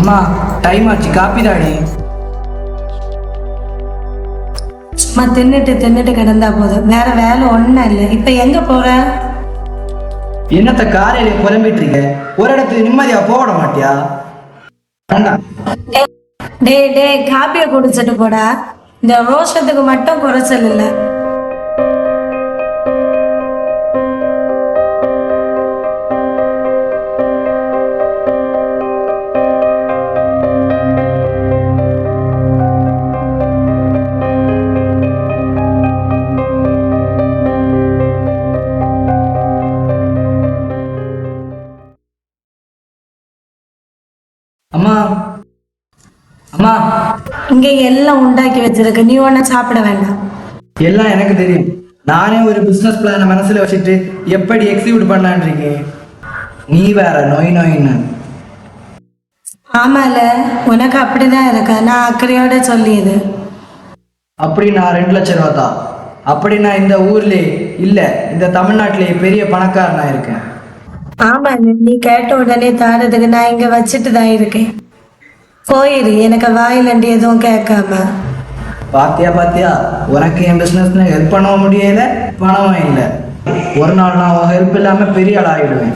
அம்மா டைம் ஆச்சு, காப்பி தாடி. சும்மா தின்னுட்டு தின்னுட்டு கிடந்தா போதும், வேற வேலை ஒன்றும் இல்லை. இப்போ எங்கே போற? என்னத்த காலையில புலம்பிட்டு இருக்க? ஒரு இடத்துக்கு நிம்மதியா போட மாட்டியா? வேண்டாம். டேய் டேய், காப்பியை குடிச்சிட்டு போடா. இந்த ரோஷத்துக்கு மட்டும் குறைச்சல் இல்லை. அம்மா அம்மா, இங்க எல்லாம் உண்டாக்கி வச்சிருக்கு, நீ ஒன்னும் சாப்பிட வேண்டாம். எல்லாம் எனக்கு தெரியும். நானே ஒரு பிசினஸ் பிளான மனசுல வச்சுட்டு எப்படி எக்ஸிக்யூட் பண்ணலான் இருக்கேன். நீ வேற நோய் நோயின்னு. ஆமால, உனக்கு அப்படிதான் இருக்கு. நான் அக்கறையோட சொல்லியது. அப்படி நான் 2 லட்சம் ரூபா தான். அப்படி நான் இந்த ஊர்லயே இல்ல, இந்த தமிழ்நாட்டிலேயே பெரிய பணக்காரனா இருக்கேன். ஆமா, நீ கேட்ட உடனே தாரதுக்கு நான் இங்க வச்சுட்டு தான் இருக்கேன். போயிரு, எனக்கு வாயிலண்டி எதுவும் கேட்காம. பாத்தியா பாத்தியா, உனக்கு என் பிசினஸ்ல ஹெல்ப் பண்ண முடியல, பணமும் இல்லை. ஒரு நாள் நான் உன் ஹெல்ப் இல்லாம பெரிய ஆள் ஆகிடுவேன்.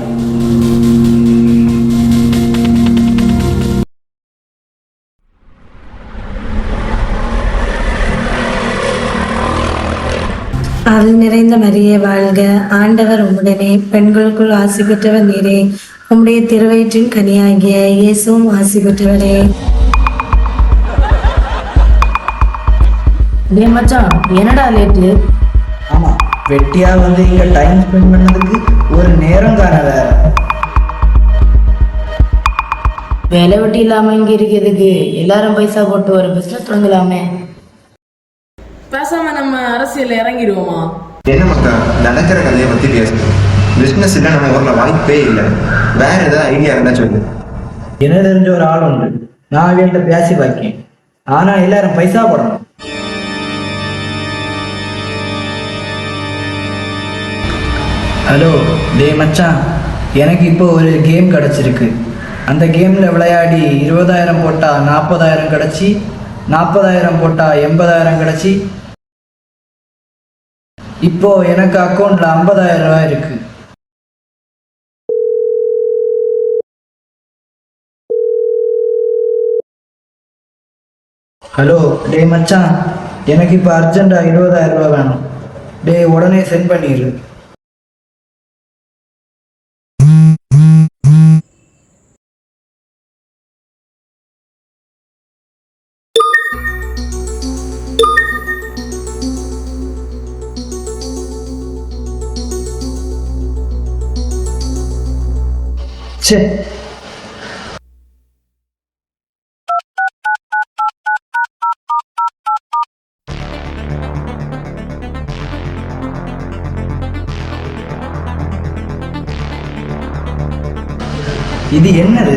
அருள் நிறைந்த மரியே வாழ்க, ஆண்டவர் உம்முடனே, பெண்களுக்குள் ஆசி பெற்றவர் நீரே. உம்முடைய திருவயிற்றின் கனியாகிய இயேசுவும் ஆசி பெற்றவரே. டே மச்சான், என்னடா லேட்டு? ஆமா, வெட்டியா வந்து இங்க டைம் ஸ்பெண்ட் பண்ணதுக்கு ஒரு நேரம் காண வேற. வேலை வெட்டி இல்லாம இங்க இருக்கிறதுக்கு எல்லாரும் பைசா போட்டு ஒரு பிசினஸ் தொடங்கலாமே. பேசாம நம்ம அரசியல் இறங்கிடுவோமா? என்ன மக்கா நடக்கிற கதையை பத்தி பேசணும். பிசினஸ் இல்லை நம்ம ஊர்ல வாய்ப்பே இல்லை. வேற ஏதாவது ஐடியா இருந்தா சொல்லு. எனக்கு தெரிஞ்ச ஒரு ஆள் உண்டு, நான் வீட்டுல பேசி வைக்கேன். ஆனா எல்லாரும் பைசா போடணும். ஹலோ டே மச்சான், எனக்கு இப்போ ஒரு கேம் கிடைச்சிருக்கு. அந்த கேம்ல விளையாடி 20,000 போட்டா 40,000 கிடைச்சி, 40,000 போட்டா 80,000 கிடைச்சி, இப்போ எனக்கு அக்கௌண்ட்ல 50,000 ரூபாய் இருக்கு. ஹலோ டே மச்சான், எனக்கு இப்போ அர்ஜென்டா 20,000 ரூபாய் வேணும். டே உடனே சென்ட் பண்ணிடு. சே, இது என்னது?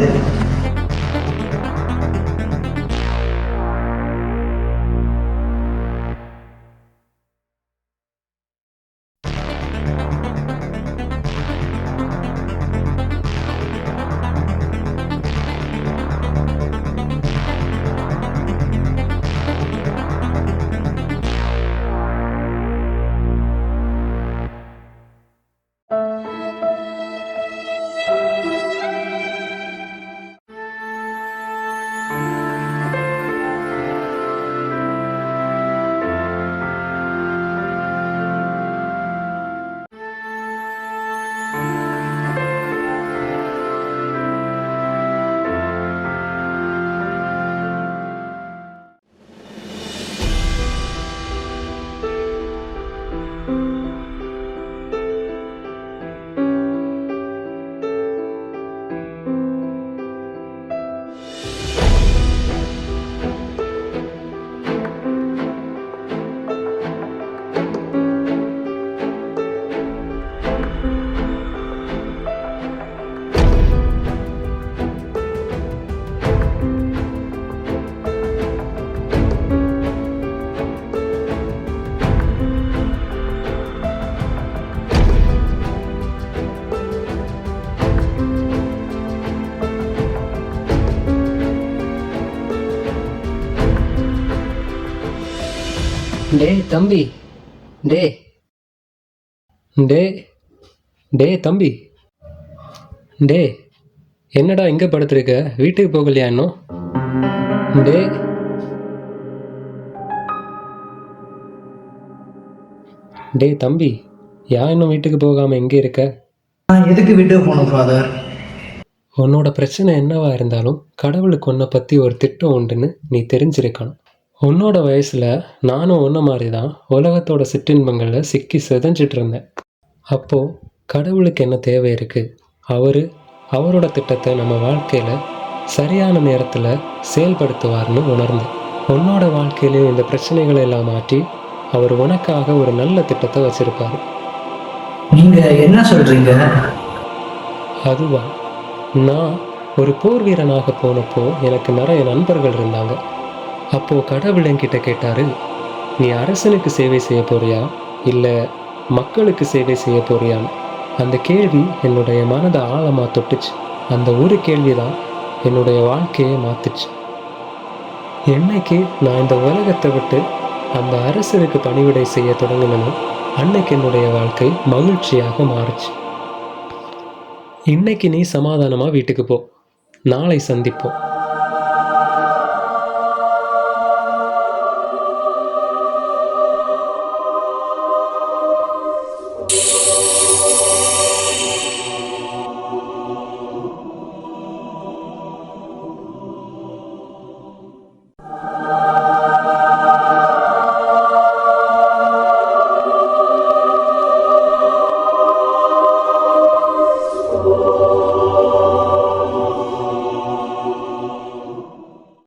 டேய் தம்பி, டே டே டே தம்பி, டே என்னடா இங்கே படுத்துருக்க? வீட்டுக்கு போகலையா இன்னும்? டே டே தம்பி, ஏன் இன்னும் வீட்டுக்கு போகாமல் எங்கே இருக்க? நான் எதுக்கு வீட்டுக்கு போகணும் ஃபாதர்? உன்னோட பிரச்சனை என்னவா இருந்தாலும் கடவுளுக்கு உன்னை பற்றி ஒரு திட்டம் உண்டுன்னு நீ தெரிஞ்சிருக்கணும். உன்னோட வயசில் நானும் உன்ன மாதிரி தான் உலகத்தோட சிற்றின்பங்களில் சிக்கி செதஞ்சிட்டு இருந்தேன். அப்போது கடவுளுக்கு என்ன தேவை இருக்குது? அவரோட திட்டத்தை நம்ம வாழ்க்கையில் சரியான நேரத்தில் செயல்படுத்துவார்னு உணர்ந்தேன். உன்னோட வாழ்க்கையிலையும் இந்த பிரச்சனைகளை எல்லாம் மாற்றி அவர் உனக்காக ஒரு நல்ல திட்டத்தை வச்சிருப்பாரு. நீங்கள் என்ன சொல்கிறீங்க? அதுவா, நான் ஒரு போர் வீரனாக போனப்போ எனக்கு நிறைய நண்பர்கள் இருந்தாங்க. அப்போது கடவுள் என்கிட்ட கேட்டார், நீ அரசனுக்கு சேவை செய்ய போறியா இல்லை மக்களுக்கு சேவை செய்ய போறியான்னு. அந்த கேள்வி என்னுடைய மனதை ஆழமாக தொட்டுச்சு. அந்த ஒரு கேள்வி தான் என்னுடைய வாழ்க்கையை மாற்றுச்சு. என்னைக்கு நான் இந்த உலகத்தை விட்டு அந்த அரசருக்கு பணிவிடை செய்ய தொடங்கினோ அன்னைக்கு என்னுடைய வாழ்க்கை மகிழ்ச்சியாக மாறுச்சு. இன்னைக்கு நீ சமாதானமாக வீட்டுக்கு போ. நாளை சந்திப்போம்.